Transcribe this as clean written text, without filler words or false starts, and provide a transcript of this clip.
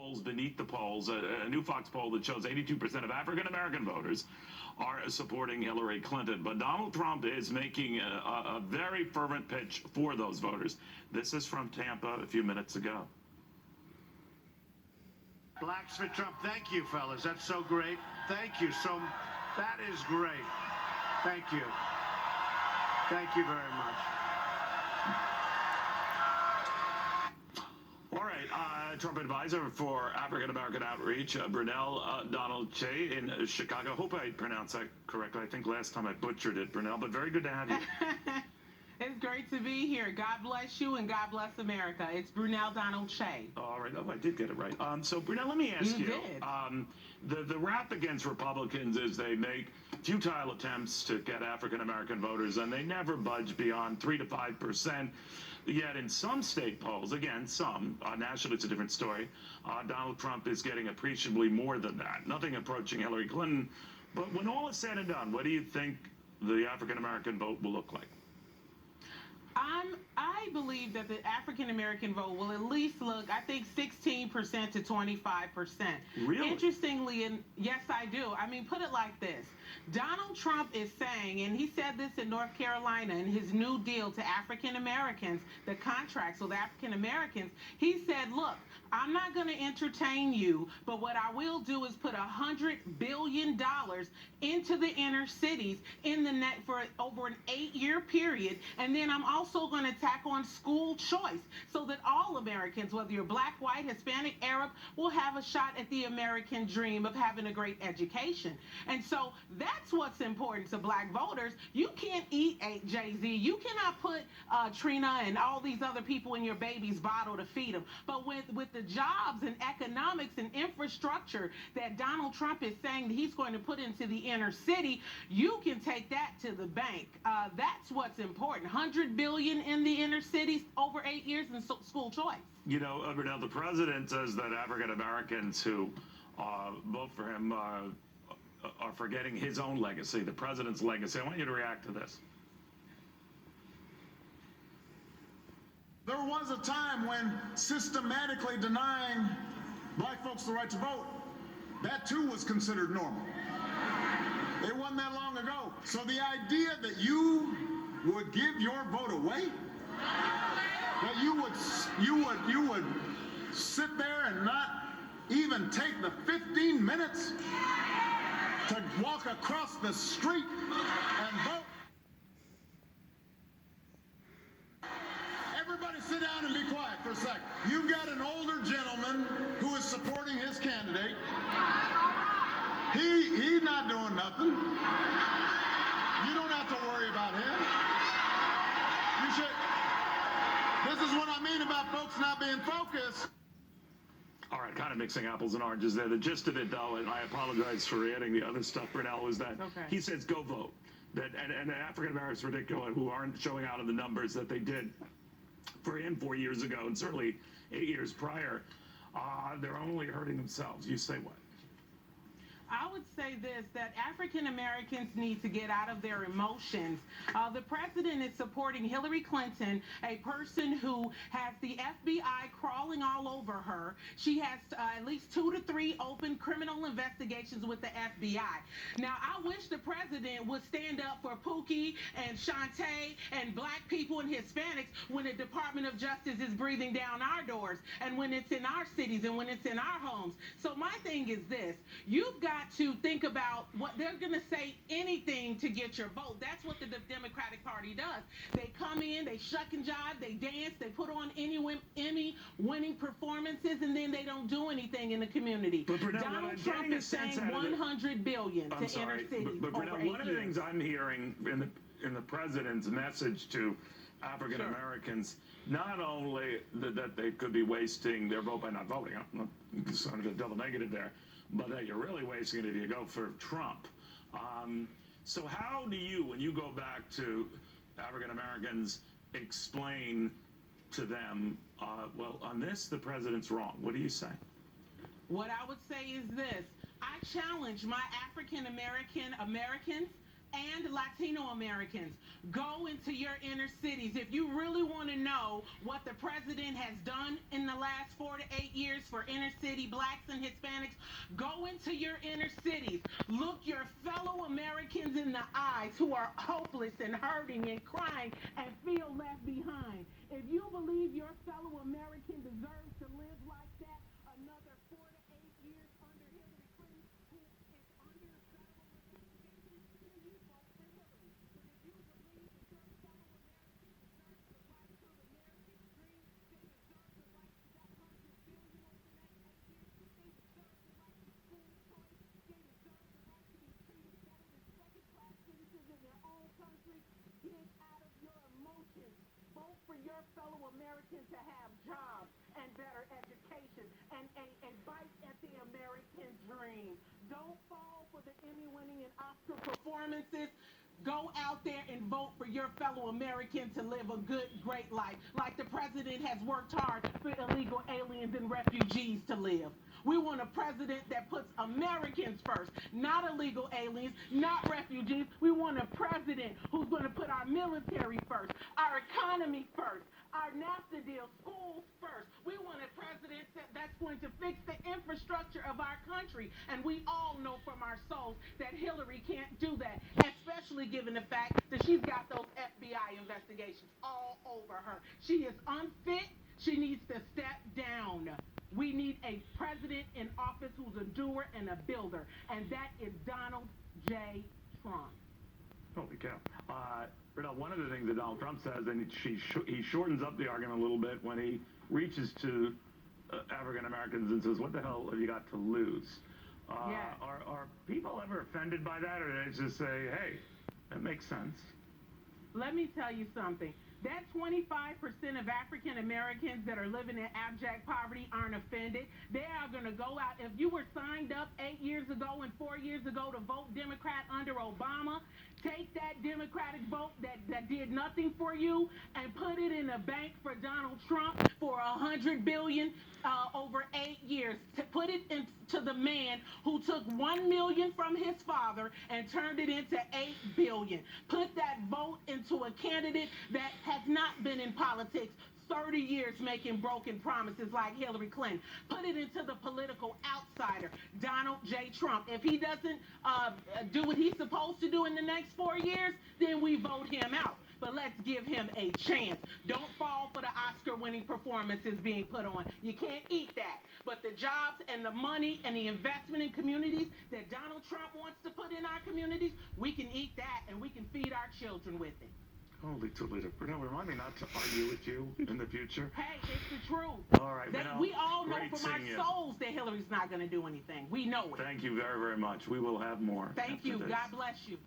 polls beneath the polls, a new Fox poll that shows 82% of African-American voters are supporting Hillary Clinton. But Donald Trump is making a very fervent pitch for those voters. This is from Tampa a few minutes ago. Blacks for Trump. Thank you, fellas. That's so great. Thank you. That is great. Thank you. Thank you very much. All right, Trump advisor for African-American outreach, Brunel Donald Che in Chicago. Hope I pronounced that correctly. I think last time I butchered it, Brunel, but very good to have you. It's great to be here. God bless you and God bless America. It's Brunel Donald Che. All right. Oh, I did get it right. So, Brunel, let me ask you. The rap against Republicans is they make futile attempts to get African-American voters, and they never budge beyond 3 to 5%. Yet in some state polls, again, some, nationally it's a different story, Donald Trump is getting appreciably more than that. Nothing approaching Hillary Clinton. But when all is said and done, what do you think the African-American vote will look like? I believe that the African-American vote will at least look, I think, 16% to 25%. Really? Interestingly, and yes, I do. I mean, put it like this. Donald Trump is saying, and he said this in North Carolina in his new deal to African-Americans, the contracts with African-Americans, he said, look, I'm not going to entertain you, but what I will do is put $100 billion into the inner cities for over an 8-year period, and then I'm also going to tack on school choice so that all Americans, whether you're black, white, Hispanic, Arab, will have a shot at the American dream of having a great education. And so that's what's important to black voters. You can't eat Jay-Z. You cannot put Trina and all these other people in your baby's bottle to feed them. But with the jobs and economics and infrastructure that Donald Trump is saying that he's going to put into the inner city, you can take that to the bank. That's what's important. $100 billion in the inner cities over 8 years in school choice. You know, now the president says that African Americans who vote for him are forgetting his own legacy, the president's legacy. I want you to react to this. There was a time when systematically denying black folks the right to vote, that too was considered normal. It wasn't that long ago. So the idea that you would give your vote away, that you would sit there and not even take the 15 minutes to walk across the street and vote. Everybody sit down and be quiet for a second. You've got an older gentleman who is supporting his candidate. He's not doing nothing. You don't have to worry about him. You should. This is what I mean about folks not being focused. All right, kind of mixing apples and oranges there. The gist of it, though, and I apologize for adding the other stuff, Brunel, is that he says go vote. And African Americans, particularly, who aren't showing out in the numbers that they did for him 4 years ago, and certainly 8 years prior, they're only hurting themselves. You say what? I would say this, that African Americans need to get out of their emotions. The president is supporting Hillary Clinton, a person who has the FBI crawling all over her. She has at least 2 to 3 open criminal investigations with the FBI. Now, I wish the president would stand up for Pookie and Shantae and black people and Hispanics when the Department of Justice is breathing down our doors and when it's in our cities and when it's in our homes. So my thing is this, you've got to think about what they're going to say, anything to get your vote. That's what the Democratic Party does. They come in, they shuck and jive, they dance, they put on Emmy-winning performances, and then they don't do anything in the community. But Brunel, Donald Trump is saying $100 billion to inner cities. But Brunel, one of the things I'm hearing in the president's message to African Americans, not only that they could be wasting their vote by not voting, I'm not sort of a double negative there, but that you're really wasting it if you go for Trump. So how do you, when you go back to African Americans, explain to them, well, on this, the president's wrong? What do you say? What I would say is this. I challenge my African Americans and Latino Americans, go into your inner cities. If you really want to know what the president has done in the last 4 to 8 years for inner city blacks and Hispanics, go into your inner cities. Look your fellow Americans in the eyes who are hopeless and hurting and crying and feel left behind. If you believe your fellow American deserves to live like that, another 4 to 8 years under Hillary Clinton, who is under federal investigation, then you vote for Hillary. But if you believe that your fellow American deserves the right to an American dream, they deserve the right to that $100 billion over the next 8 years, they deserve the right to school choice, they deserve the right to be treated better than second-class citizens in their own country. Get out of your emotions. Vote for your fellow Americans to have jobs and better education and a bite at the American dream. Don't fall for the Emmy-winning and Oscar performances. Go out there and vote for your fellow American to live a good, great life, like the president has worked hard for illegal aliens and refugees to live. We want a president that puts Americans first, not illegal aliens, not refugees. We want a president who's going to put our military first, our economy first, our NAFTA deal, schools first. We want a president that's going to fix the infrastructure of our country. And we all know from our souls that Hillary can't do that, especially given the fact that she's got those FBI investigations all over her. She is unfit. She needs to step down. We need a president in office who's a doer and a builder, and that is Donald J. Trump. Holy cow. One of the things that Donald Trump says, and he shortens up the argument a little bit when he reaches to African Americans and says, what the hell have you got to lose? Yes. Are people ever offended by that, or do they just say, hey, that makes sense? Let me tell you something. That 25% of African Americans that are living in abject poverty aren't offended. They are going to go out. If you were signed up 8 years ago and 4 years ago to vote Democrat under Obama, take that Democratic vote that did nothing for you and put it in a bank for Donald Trump for $100 billion over 8 years. To put it into the man who took $1 million from his father and turned it into $8 billion. Put that vote into a candidate that has not been in politics 30 years making broken promises like Hillary Clinton. Put it into the political outsider, Donald J. Trump. If he doesn't do what he's supposed to do in the next 4 years, then we vote him out. But let's give him a chance. Don't fall for the Oscar-winning performances being put on. You can't eat that. But the jobs and the money and the investment in communities that Donald Trump wants to put in our communities, we can eat that and we can feed our children with it. Holy Toledo. Remind me not to argue with you in the future. Hey, it's the truth. All right, We all know great from our seeing you. souls that Hillary's not going to do anything. We know it. Thank you very, very much. We will have more. Thank after you. this. God bless you.